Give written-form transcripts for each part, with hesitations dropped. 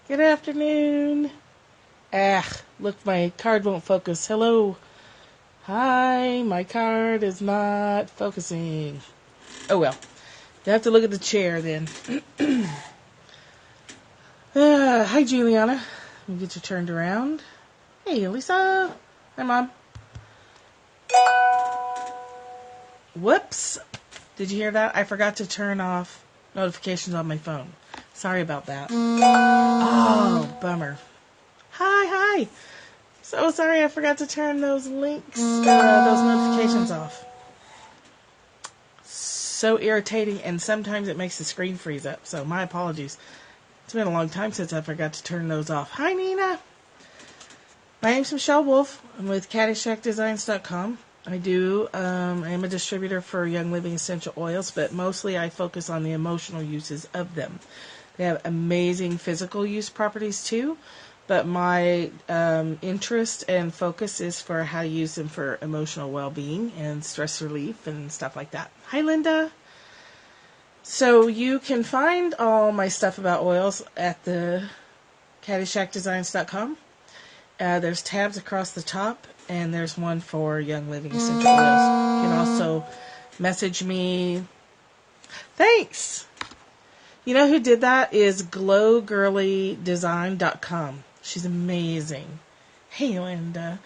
Good afternoon. Look, my card won't focus. Hello. Hi, my card is not focusing. Oh well. You have to look at the chair then. Hi, Juliana. You get you turned around. Hey, Lisa. Hi, Mom. Whoops. Did you hear that? I forgot to turn off notifications on my phone. Sorry about that. Oh, bummer. Hi. So sorry I forgot to turn those links, those notifications off. So irritating, and sometimes it makes the screen freeze up, so my apologies. It's been a long time since I forgot to turn those off. Hi, Nina. My name's Michelle Wolf. I'm with CaddyshackDesigns.com. I am a distributor for Young Living essential oils, but mostly I focus on the emotional uses of them. They have amazing physical use properties too, but my interest and focus is for how to use them for emotional well-being and stress relief and stuff like that. Hi, Linda. So you can find all my stuff about oils at the CaddyshackDesigns.com. There's tabs across the top, and there's one for Young Living essential oils. You can also message me. Thanks! You know who did that is glowgirlydesign.com. She's amazing. Hey, Linda.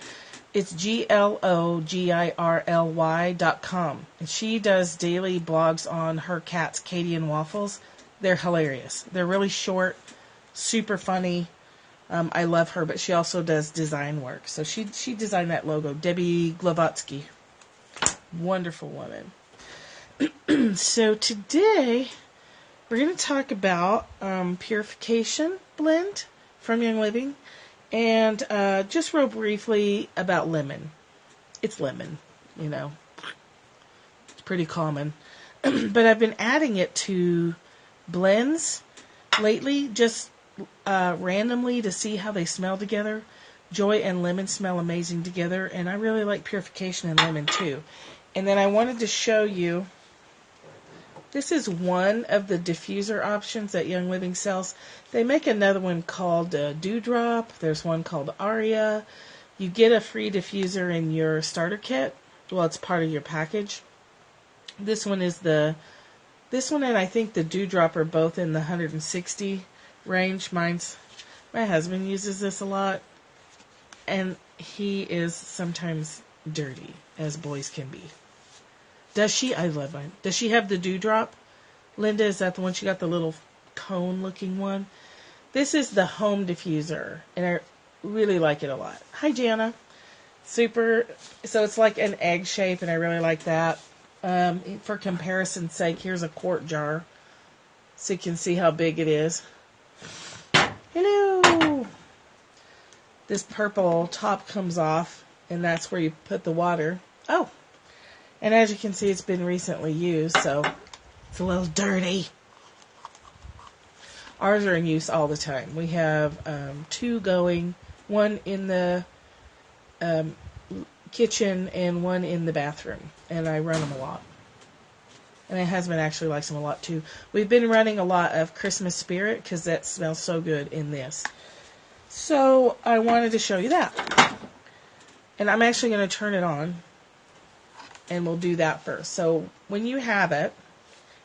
It's glogirly.com. And she does daily blogs on her cats, Katie and Waffles. They're hilarious. They're really short, super funny. I love her, but she also does design work. So she designed that logo. Debbie Glavatsky. Wonderful woman. So today we're going to talk about Purification Blend from Young Living, and just real briefly about lemon. It's lemon, you know. It's pretty common. But I've been adding it to blends lately, just randomly to see how they smell together. Joy and lemon smell amazing together, and I really like Purification and lemon too. And then I wanted to show you, this is one of the diffuser options that Young Living sells. They make another one called Dewdrop. There's one called Aria. You get a free diffuser in your starter kit. Well, it's part of your package. This one and I think the Dewdrop are both in the 160 range. My husband uses this a lot, and he is sometimes dirty, as boys can be. Does she? I love mine. Does she have the Dewdrop? Linda, is that the one she got, the little cone-looking one? This is the home diffuser, and I really like it a lot. Hi, Jana. Super. So it's like an egg shape, and I really like that. For comparison's sake, here's a quart jar, so you can see how big it is. Hello. This purple top comes off, and that's where you put the water. Oh. And as you can see, it's been recently used, so it's a little dirty. Ours are in use all the time. We have 2 going, one in the kitchen and one in the bathroom. And I run them a lot. And my husband actually likes them a lot too. We've been running a lot of Christmas Spirit because that smells so good in this. So I wanted to show you that. And I'm actually going to turn it on. And we'll do that first. So when you have it,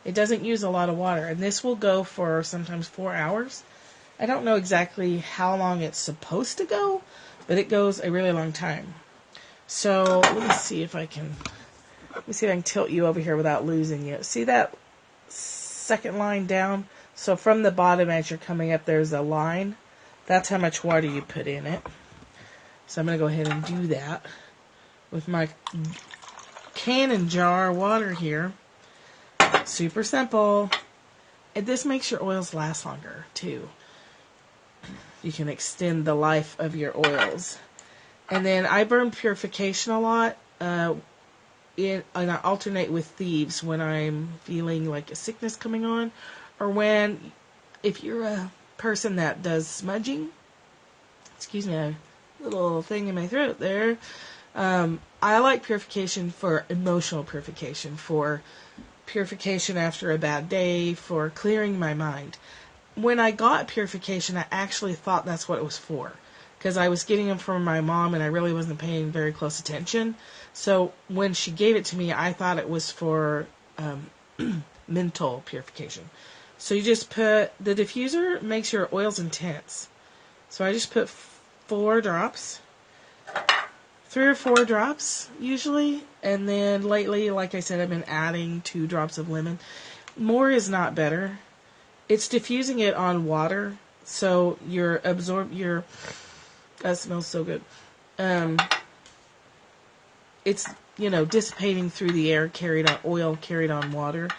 it doesn't use a lot of water. And this will go for sometimes 4 hours. I don't know exactly how long it's supposed to go, but it goes a really long time. So let me see if I can tilt you over here without losing you. See that second line down? So from the bottom as you're coming up, there's a line. That's how much water you put in it. So I'm going to go ahead and do that with my cannon jar water here. Super simple. And this makes your oils last longer too. You can extend the life of your oils. And then I burn Purification a lot. And I alternate with Thieves when I'm feeling like a sickness coming on, or if you're a person that does smudging. Excuse me, a little thing in my throat there. I like Purification for emotional purification, for purification after a bad day, for clearing my mind. when I got purification, I actually thought that's what it was for. Because I was getting them from my mom and I really wasn't paying very close attention. So when she gave it to me, I thought it was for menthol purification. So you just put, the diffuser makes your oils intense. So I just put 4 drops, 3 or 4 drops usually. And then lately, like I said, I've been adding 2 drops of lemon. More is not better. It's diffusing it on water. So that smells so good. It's, dissipating through the air, oil carried on water.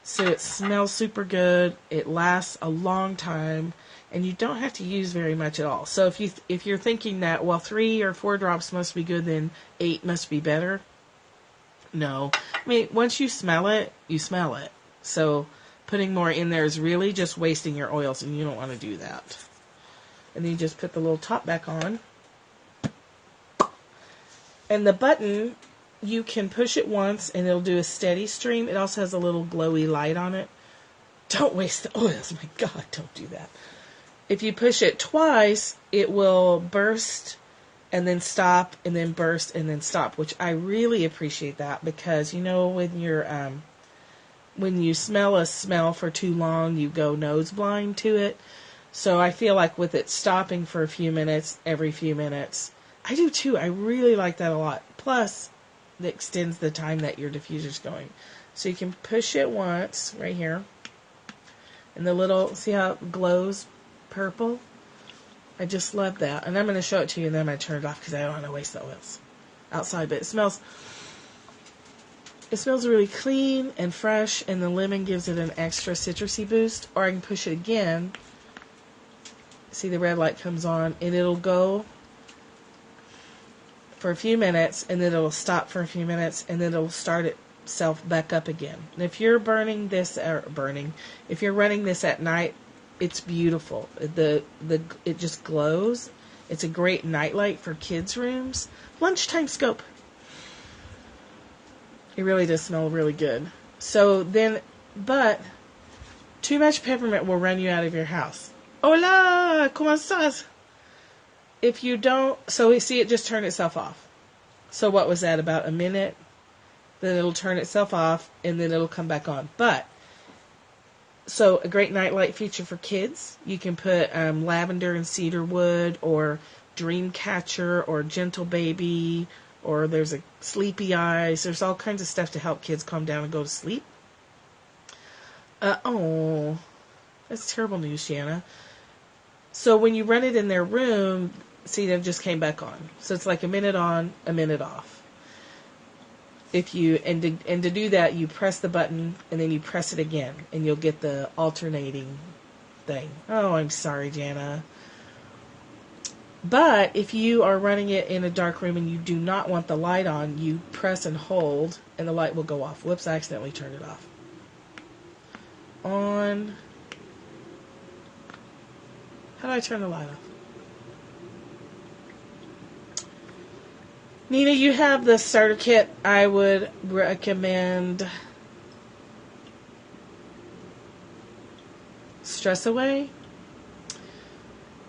So it smells super good. It lasts a long time, and you don't have to use very much at all. So if you're thinking that, well, 3 or 4 drops must be good, then 8 must be better. No. I mean, once you smell it, you smell it. So putting more in there is really just wasting your oils, and you don't want to do that. And then you just put the little top back on. And the button, you can push it once and it'll do a steady stream. It also has a little glowy light on it. Don't waste the oils. My God, don't do that. If you push it twice, it will burst and then stop and then burst and then stop, which I really appreciate that because, when you smell a smell for too long, you go nose blind to it. So I feel like with it stopping for a few minutes, every few minutes, I do too. I really like that a lot. Plus, it extends the time that your diffuser's going. So you can push it once, right here. And the little, see how it glows purple? I just love that. And I'm going to show it to you and then I'm going to turn it off because I don't want to waste the oils outside. But it smells really clean and fresh, and the lemon gives it an extra citrusy boost. Or I can push it again. See, the red light comes on, and it'll go for a few minutes, and then it'll stop for a few minutes, and then it'll start itself back up again. And if you're if you're running this at night, it's beautiful. It just glows. It's a great nightlight for kids' rooms. Lunchtime scope. It really does smell really good. So then, but too much peppermint will run you out of your house. Hola, ¿cómo estás? If you don't, so we see it just turn itself off. So what was that, about a minute? Then it'll turn itself off, and then it'll come back on. But, so a great nightlight feature for kids. You can put lavender and cedar wood, or dream catcher, or gentle baby, or there's a sleepy eyes. There's all kinds of stuff to help kids calm down and go to sleep. That's terrible news, Shanna. So when you run it in their room, see, it just came back on. So it's like a minute on, a minute off. And to do that, you press the button and then you press it again, and you'll get the alternating thing. Oh, I'm sorry, Jana. But if you are running it in a dark room and you do not want the light on, you press and hold, and the light will go off. Whoops, I accidentally turned it off. On. How do I turn the light off? Nina, you have the starter kit. I would recommend Stress Away.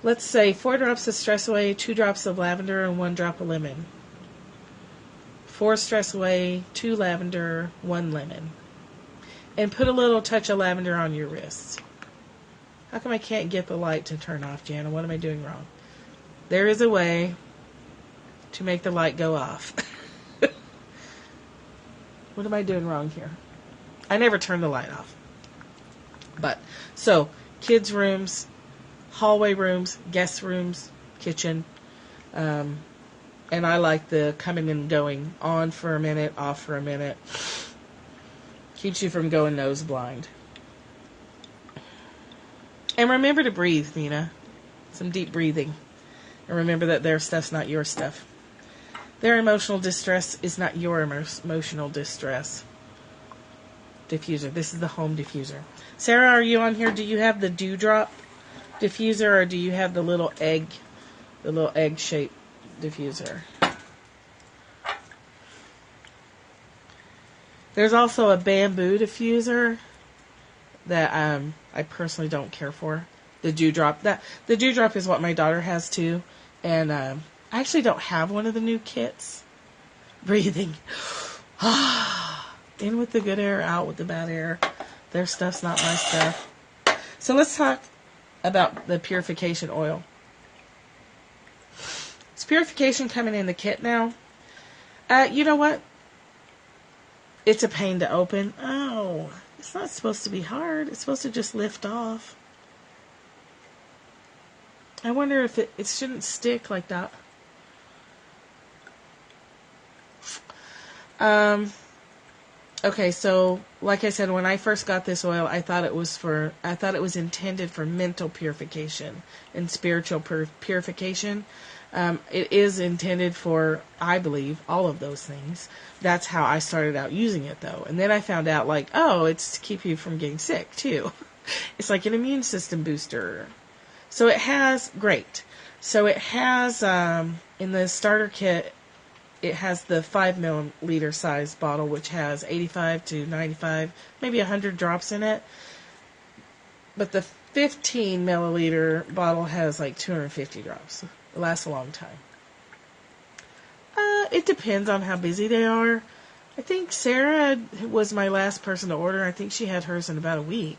Let's say 4 drops of Stress Away, 2 drops of lavender, and 1 drop of lemon. 4 Stress Away, 2 lavender, 1 lemon. And put a little touch of lavender on your wrists. How come I can't get the light to turn off, Jana? What am I doing wrong? There is a way to make the light go off. What am I doing wrong here? I never turn the light off. But, so, kids' rooms, hallway rooms, guest rooms, kitchen. And I like the coming and going, on for a minute, off for a minute. Keeps you from going nose blind. And remember to breathe, Nina. Some deep breathing. And remember that their stuff's not your stuff. Their emotional distress is not your emotional distress. Diffuser. This is the home diffuser. Sarah, are you on here? Do you have the dewdrop diffuser, or do you have the little egg-shaped diffuser? There's also a bamboo diffuser. that I personally don't care for. The dewdrop. The dewdrop is what my daughter has too, and I actually don't have one of the new kits. Breathing. In with the good air, out with the bad air. Their stuff's not my stuff. So let's talk about the purification oil. Is purification coming in the kit now? You know what? It's a pain to open. Oh, it's not supposed to be hard. It's supposed to just lift off. I wonder if it shouldn't stick like that. Okay, so like I said, when I first got this oil, I thought it was intended for mental purification and spiritual purification. It is intended for, I believe, all of those things. That's how I started out using it, though. And then I found out, like, oh, it's to keep you from getting sick, too. It's like an immune system booster. So it has, great. So it has, in the starter kit, it has the 5 milliliter size bottle, which has 85 to 95, maybe 100 drops in it. But the 15 milliliter bottle has like 250 drops. It lasts a long time. It depends on how busy they are. I think Sarah was my last person to order. I think she had hers in about a week.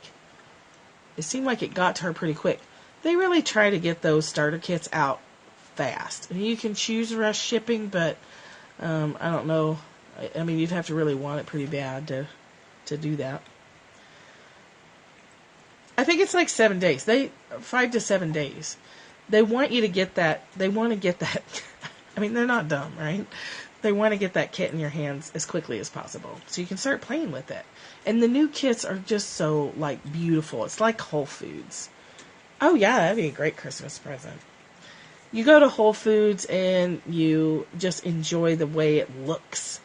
It seemed like it got to her pretty quick. They really try to get those starter kits out fast. And you can choose rush shipping, but I don't know. I mean, you'd have to really want it pretty bad to do that. I think it's like 7 days. 5 to 7 days. They want you to get that. They want to get that. I mean, they're not dumb, right? They want to get that kit in your hands as quickly as possible so you can start playing with it. And the new kits are just so, like, beautiful. It's like Whole Foods. Oh, yeah, that'd be a great Christmas present. You go to Whole Foods and you just enjoy the way it looks.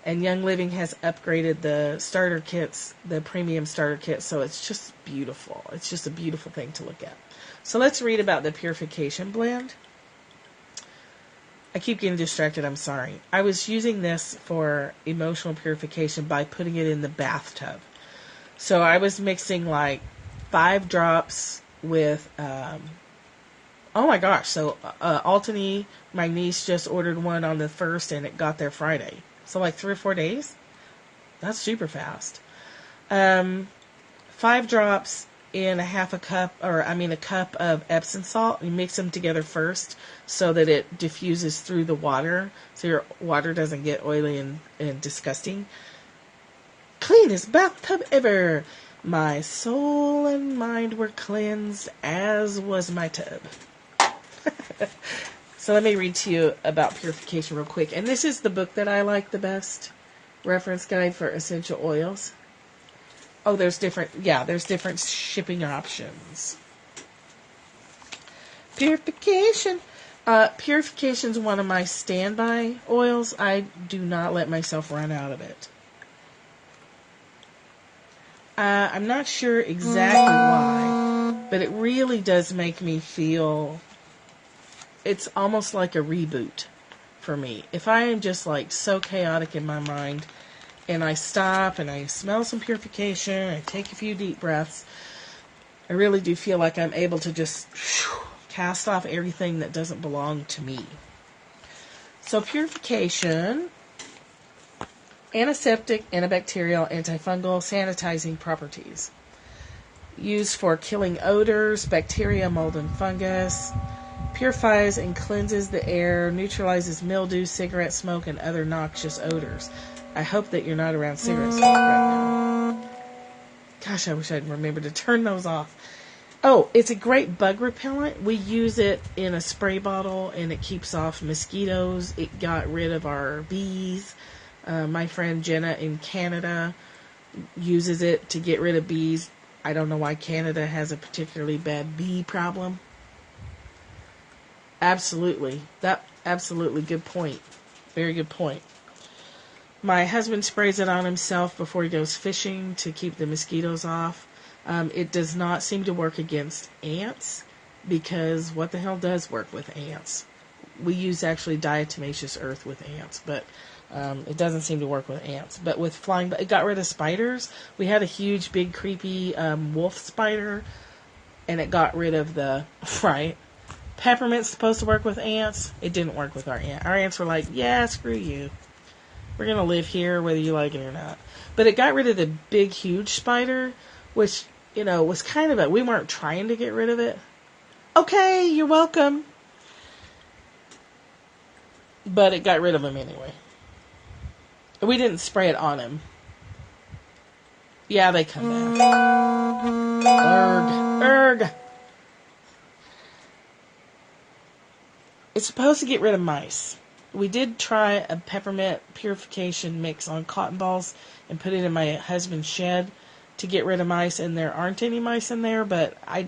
And Young Living has upgraded the starter kits, the premium starter kit, so it's just beautiful. It's just a beautiful thing to look at. So let's read about the purification blend. I keep getting distracted, I'm sorry. I was using this for emotional purification by putting it in the bathtub. So I was mixing like 5 drops with, oh my gosh, so Altany, my niece, just ordered one on the 1st and it got there Friday. So like 3 or 4 days? That's super fast. 5 drops in a cup of Epsom salt. You mix them together first so that it diffuses through the water, so your water doesn't get oily and disgusting. Cleanest bathtub ever. My soul and mind were cleansed, as was my tub. So let me read to you about purification real quick. And this is the book that I like the best. Reference Guide for Essential Oils. Oh, there's different shipping options. Purification. Purification's one of my standby oils. I do not let myself run out of it. I'm not sure exactly why, but it really does make me feel, it's almost like a reboot for me. If I am just like so chaotic in my mind, and I stop and I smell some purification, I take a few deep breaths, I really do feel like I'm able to just cast off everything that doesn't belong to me. So purification, antiseptic, antibacterial, antifungal, sanitizing properties. Used for killing odors, bacteria, mold, and fungus. Purifies and cleanses the air, neutralizes mildew, cigarette smoke, and other noxious odors. I hope that you're not around cigarette smoke right now. Gosh, I wish I'd remembered to turn those off. Oh, it's a great bug repellent. We use it in a spray bottle, and it keeps off mosquitoes. It got rid of our bees. My friend Jenna in Canada uses it to get rid of bees. I don't know why Canada has a particularly bad bee problem. Absolutely. Absolutely good point. Very good point. My husband sprays it on himself before he goes fishing to keep the mosquitoes off. It does not seem to work against ants, because what the hell does work with ants? We use actually diatomaceous earth with ants, but It doesn't seem to work with ants, but with flying, it got rid of spiders. We had a huge, big, creepy wolf spider, and it got rid of the right. Peppermint's supposed to work with ants. It didn't work with our ants. Our ants were like, yeah, screw you. We're gonna live here whether you like it or not. But it got rid of the big, huge spider, which was kind of we weren't trying to get rid of it. Okay, you're welcome. But it got rid of him anyway. We didn't spray it on him. Yeah, they come down. Erg. It's supposed to get rid of mice. We did try a peppermint purification mix on cotton balls and put it in my husband's shed to get rid of mice, and there aren't any mice in there, but I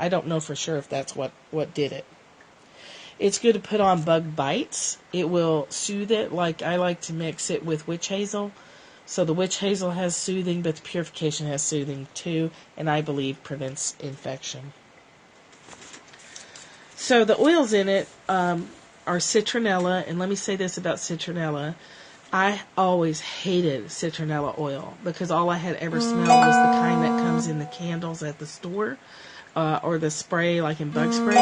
don't know for sure if that's what did it. It's good to put on bug bites. It will soothe it. Like I like to mix it with witch hazel. So the witch hazel has soothing, but the purification has soothing too, and I believe prevents infection. So the oils in it are citronella, and let me say this about citronella. I always hated citronella oil because all I had ever smelled was the kind that comes in the candles at the store or the spray like in bug spray.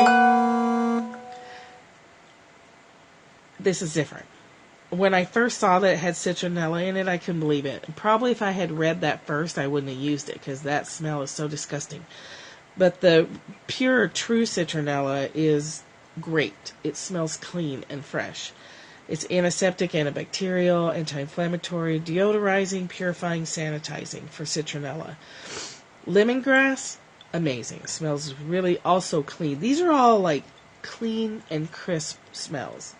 This is different. When I first saw that it had citronella in it, I couldn't believe it. Probably if I had read that first, I wouldn't have used it because that smell is so disgusting. But the pure, true citronella is great. It smells clean and fresh. It's antiseptic, antibacterial, anti-inflammatory, deodorizing, purifying, sanitizing for citronella. Lemongrass, amazing. It smells really also clean. These are all like clean and crisp smells.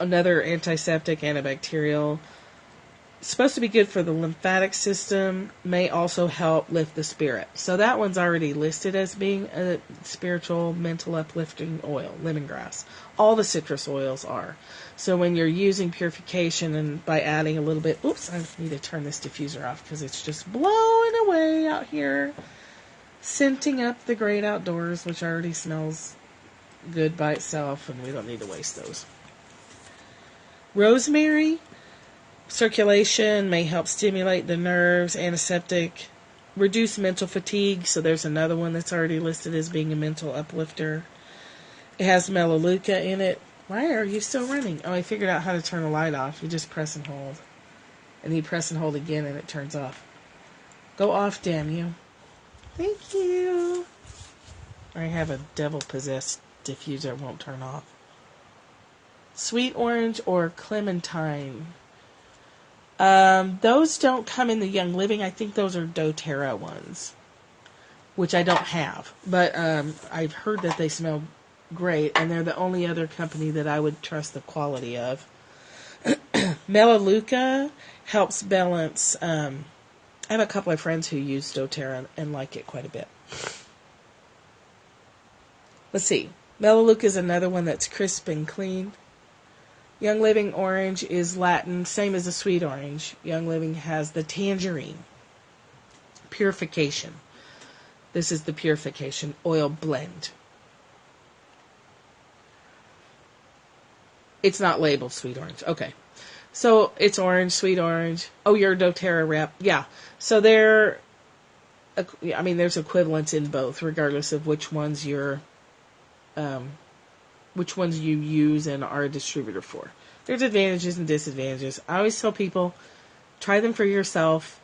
Another antiseptic, antibacterial. It's supposed to be good for the lymphatic system, may also help lift the spirit. So that one's already listed as being a spiritual, mental uplifting oil, lemongrass. All the citrus oils are. So when you're using purification and by adding a little bit, oops, I need to turn this diffuser off because it's just blowing away out here, scenting up the great outdoors, which already smells good by itself, and we don't need to waste those. Rosemary. Circulation, may help stimulate the nerves, antiseptic, reduce mental fatigue. So there's another one that's already listed as being a mental uplifter. It has melaleuca in it. Why are you still running? Oh, I figured out how to turn the light off. You just press and hold. And you press and hold again and it turns off. Go off, damn you. Thank you. I have a devil-possessed diffuser that won't turn off. Sweet orange or clementine. Those don't come in the Young Living. I think those are doTERRA ones, which I don't have. But I've heard that they smell great, and they're the only other company that I would trust the quality of. Melaleuca helps balance. I have a couple of friends who use doTERRA and like it quite a bit. Let's see. Melaleuca is another one that's crisp and clean. Young Living orange is Latin, same as the sweet orange. Young Living has the tangerine. Purification. This is the purification oil blend. It's not labeled sweet orange. Okay. So it's orange, sweet orange. Oh, you're a doTERRA rep. Yeah. So there's equivalents in both, regardless of which ones you use and are a distributor for. There's advantages and disadvantages. I always tell people, try them for yourself.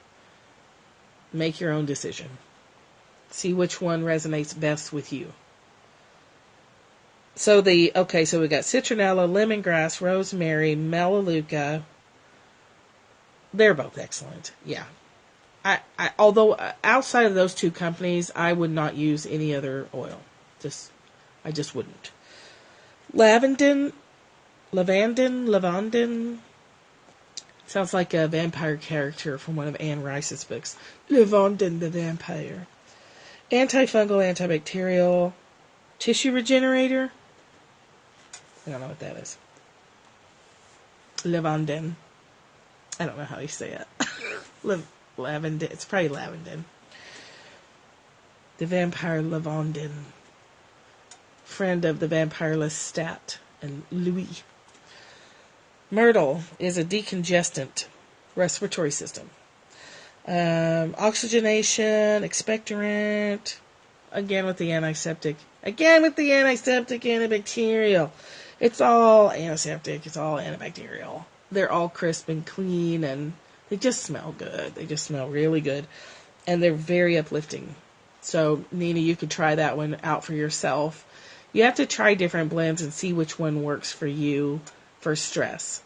Make your own decision. See which one resonates best with you. So we got citronella, lemongrass, rosemary, melaleuca. They're both excellent. Yeah. Although outside of those two companies, I would not use any other oil. I just wouldn't. Lavandin. Sounds like a vampire character from one of Anne Rice's books. Lavandin the vampire. Antifungal, antibacterial, tissue regenerator. I don't know what that is. Lavandin. I don't know how you say it. Lavandin. It's probably lavandin. The vampire Lavandin. Friend of the vampire Lestat and Louis. Myrtle is a decongestant, respiratory system. Oxygenation, expectorant, again with the antiseptic, antibacterial. It's all antiseptic, it's all antibacterial. They're all crisp and clean, and they just smell good. They just smell really good, and they're very uplifting. So, Nina, you could try that one out for yourself. You have to try different blends and see which one works for you for stress.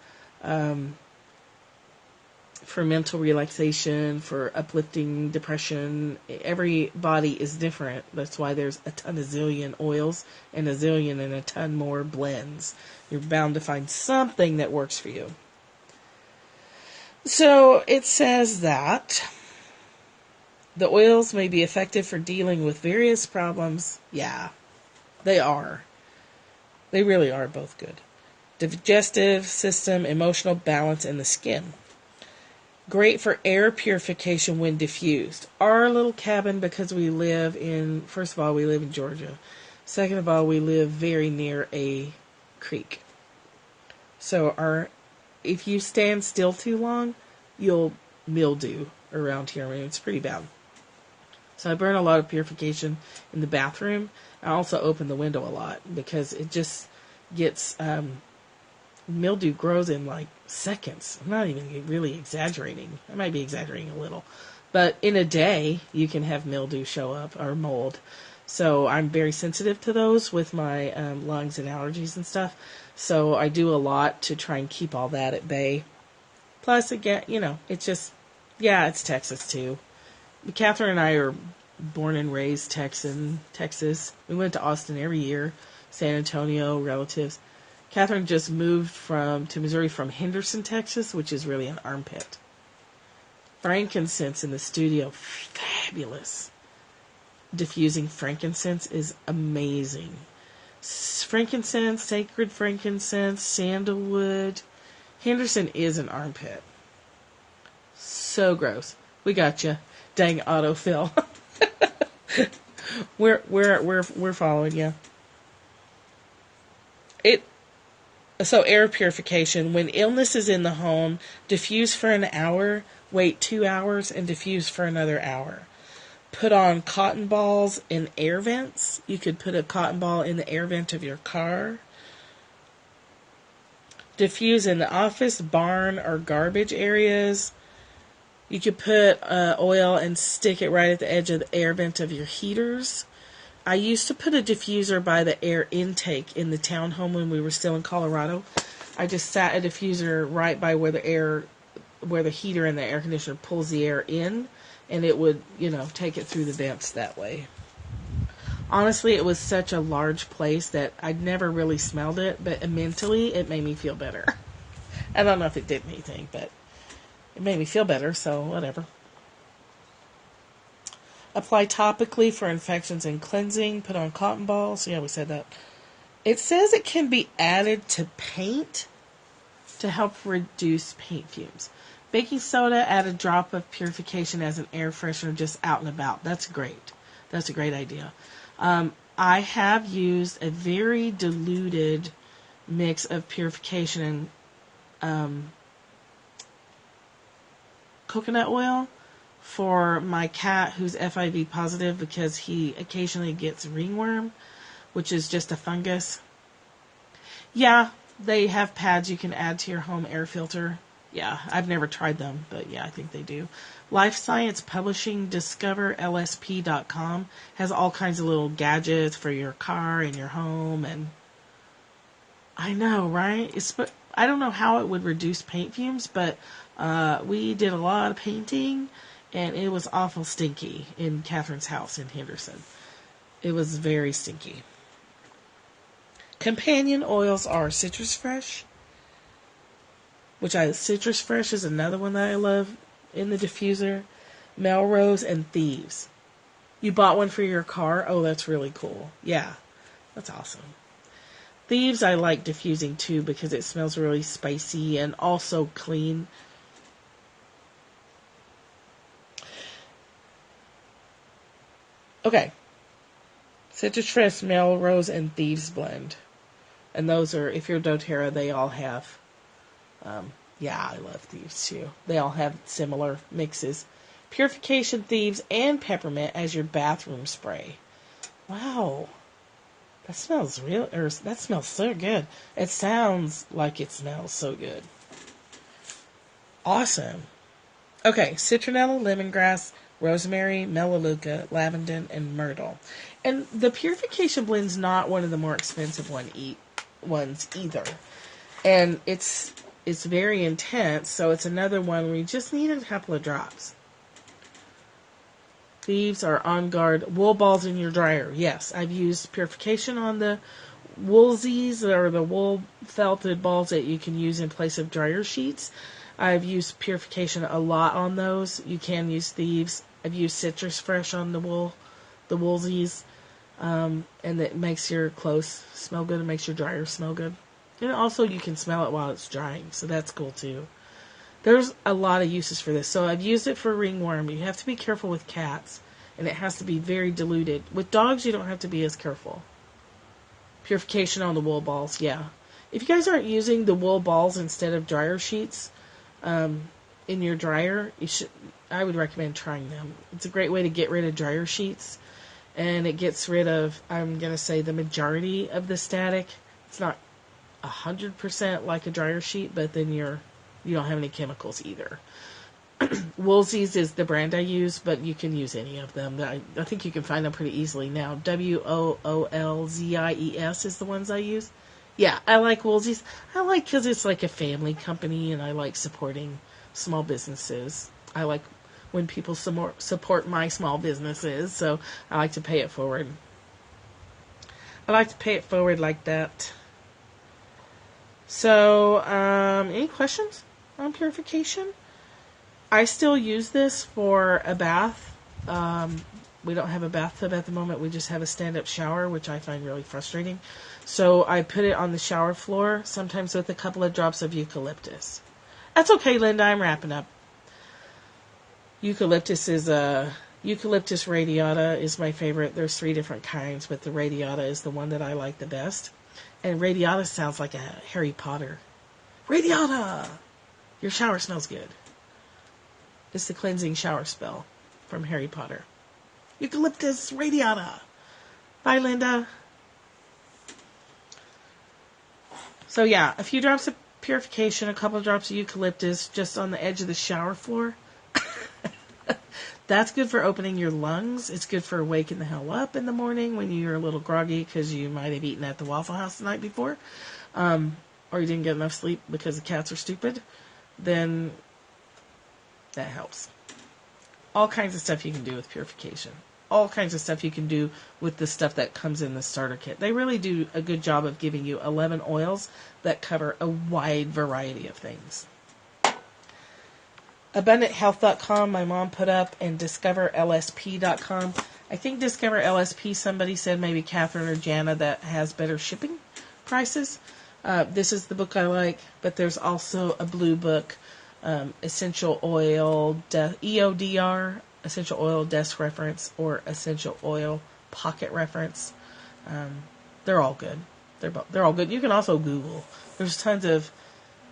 For mental relaxation, for uplifting depression. Every body is different. That's why there's a ton of zillion oils and a zillion and a ton more blends. You're bound to find something that works for you. So it says that the oils may be effective for dealing with various problems. Yeah, they are. They really are both good. Digestive system, emotional balance, and the skin. Great for air purification when diffused. Our little cabin, because we live in, first of all, we live in Georgia. Second of all, we live very near a creek. So if you stand still too long, you'll mildew around here. I mean, it's pretty bad. So I burn a lot of purification in the bathroom. I also open the window a lot because it just gets... mildew grows in like seconds. I'm not even really exaggerating. I might be exaggerating a little. But in a day, you can have mildew show up, or mold. So I'm very sensitive to those with my lungs and allergies and stuff. So I do a lot to try and keep all that at bay. Plus, again, it's just, it's Texas too. Catherine and I are born and raised Texas. We went to Austin every year. San Antonio, relatives. Catherine just moved to Missouri from Henderson, Texas, which is really an armpit. Frankincense in the studio, fabulous. Diffusing frankincense is amazing. Frankincense, sacred frankincense, sandalwood. Henderson is an armpit. So gross. We got you. Dang autofill. We're following you. So air purification, when illness is in the home, diffuse for an hour, wait 2 hours, and diffuse for another hour. Put on cotton balls in air vents. You could put a cotton ball in the air vent of your car. Diffuse in the office, barn, or garbage areas. You could put oil and stick it right at the edge of the air vent of your heaters. I used to put a diffuser by the air intake in the townhome when we were still in Colorado. I just sat a diffuser right by where the heater and the air conditioner pulls the air in, and it would, take it through the vents that way. Honestly, it was such a large place that I'd never really smelled it, but mentally it made me feel better. I don't know if it did anything, but it made me feel better, so whatever. Apply topically for infections and cleansing. Put on cotton balls. Yeah, we said that. It says it can be added to paint to help reduce paint fumes. Baking soda, add a drop of purification as an air freshener just out and about. That's great. That's a great idea. I have used a very diluted mix of purification and coconut oil for my cat who's FIV positive because he occasionally gets ringworm, which is just a fungus. Yeah, they have pads you can add to your home air filter. Yeah, I've never tried them, but yeah, I think they do. Life Science Publishing, DiscoverLSP.com has all kinds of little gadgets for your car and your home, and I know, right? I don't know how it would reduce paint fumes, but we did a lot of painting, and it was awful stinky in Catherine's house in Henderson. It was very stinky. Companion oils are Citrus Fresh, Citrus Fresh is another one that I love in the diffuser. Melrose and Thieves. You bought one for your car? Oh, that's really cool. Yeah, that's awesome. Thieves I like diffusing too because it smells really spicy and also clean. Okay. Citrus Fresh, Melrose, and Thieves blend. And those are, if you're doTERRA, they all have Yeah, I love Thieves too. They all have similar mixes. Purification Thieves and Peppermint as your bathroom spray. Wow. That smells that smells so good. It sounds like it smells so good. Awesome. Okay, citronella, lemongrass, rosemary, melaleuca, lavender, and myrtle. And the purification blend's not one of the more expensive ones either. And it's very intense, so it's another one where you just need a couple of drops. Thieves are on guard. Wool balls in your dryer. Yes, I've used purification on the woolsies, or the wool felted balls that you can use in place of dryer sheets. I've used purification a lot on those. You can use Thieves. I've used Citrus Fresh on the woolsies. And it makes your clothes smell good. It makes your dryer smell good. And also you can smell it while it's drying, so that's cool too. There's a lot of uses for this. So I've used it for ringworm. You have to be careful with cats, and it has to be very diluted. With dogs, you don't have to be as careful. Purification on the wool balls, yeah. If you guys aren't using the wool balls instead of dryer sheets in your dryer, I would recommend trying them. It's a great way to get rid of dryer sheets, and it gets rid of, I'm going to say, the majority of the static. It's not 100% like a dryer sheet, but then you don't have any chemicals either. Woolsies is the brand I use, but you can use any of them. I think you can find them pretty easily now. Woolzies is the ones I use. Yeah, I like Woolsies. I like because it's like a family company, and I like supporting small businesses. I like when people support my small businesses, so I like to pay it forward. I like to pay it forward like that. So, any questions on purification? I still use this for a bath. We don't have a bathtub at the moment. We just have a stand-up shower, which I find really frustrating. So I put it on the shower floor, sometimes with a couple of drops of eucalyptus. That's okay, Linda. I'm wrapping up. Eucalyptus radiata is my favorite. There's 3 different kinds, but the radiata is the one that I like the best. And radiata sounds like a Harry Potter. Radiata! Your shower smells good. It's the cleansing shower spell from Harry Potter. Eucalyptus radiata. Bye, Linda. So yeah, a few drops of purification, a couple of drops of eucalyptus just on the edge of the shower floor. That's good for opening your lungs. It's good for waking the hell up in the morning when you're a little groggy because you might have eaten at the Waffle House the night before, or you didn't get enough sleep because the cats are stupid. Then that helps. All kinds of stuff you can do with purification. All kinds of stuff you can do with the stuff that comes in the starter kit. They really do a good job of giving you 11 oils that cover a wide variety of things. AbundantHealth.com my mom put up, and DiscoverLSP.com. I think Discover LSP, somebody said, maybe Catherine or Jana, that has better shipping prices. This is the book I like, but there's also a blue book, Essential Oil, EODR, Essential Oil Desk Reference, or Essential Oil Pocket Reference. They're all good. They're all good. You can also Google. There's tons of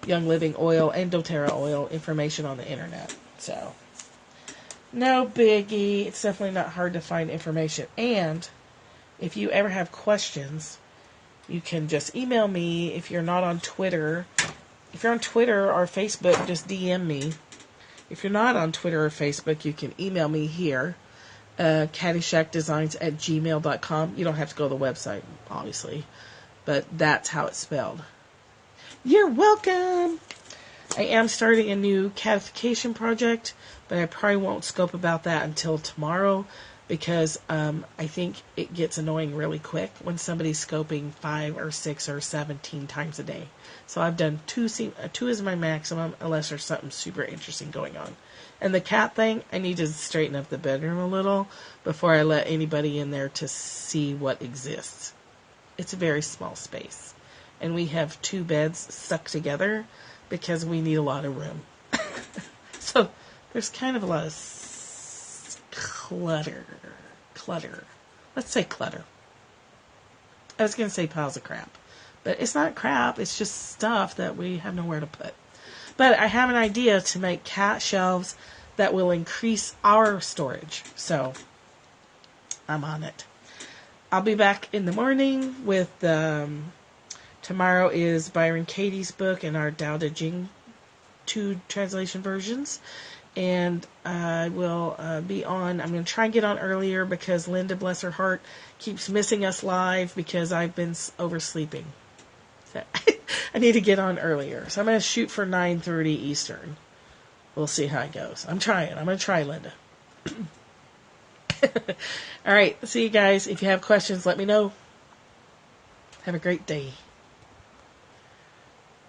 Young Living oil and doTERRA oil information on the internet. So, no biggie. It's definitely not hard to find information. And if you ever have questions, you can just email me. If you're not on Twitter, if you're on Twitter or Facebook, just DM me. If you're not on Twitter or Facebook, you can email me here, caddyshackdesigns@gmail.com. You don't have to go to the website, obviously, but that's how it's spelled. You're welcome! I am starting a new catification project, but I probably won't scope about that until tomorrow, because I think it gets annoying really quick when somebody's scoping 5 or 6 or 17 times a day. So I've done 2 is my maximum, unless there's something super interesting going on. And the cat thing, I need to straighten up the bedroom a little before I let anybody in there to see what exists. It's a very small space. And we have 2 beds stuck together because we need a lot of room. So there's kind of a lot of clutter. Let's say clutter. I was going to say piles of crap. But it's not crap. It's just stuff that we have nowhere to put. But I have an idea to make cat shelves that will increase our storage. So I'm on it. I'll be back in the morning with tomorrow is Byron Katie's book and our Tao Te Ching 2 translation versions. And I will be on. I'm going to try and get on earlier because Linda, bless her heart, keeps missing us live because I've been oversleeping. So I need to get on earlier. So I'm going to shoot for 9:30 Eastern. We'll see how it goes. I'm trying. I'm going to try, Linda. All right. See you guys. If you have questions, let me know. Have a great day.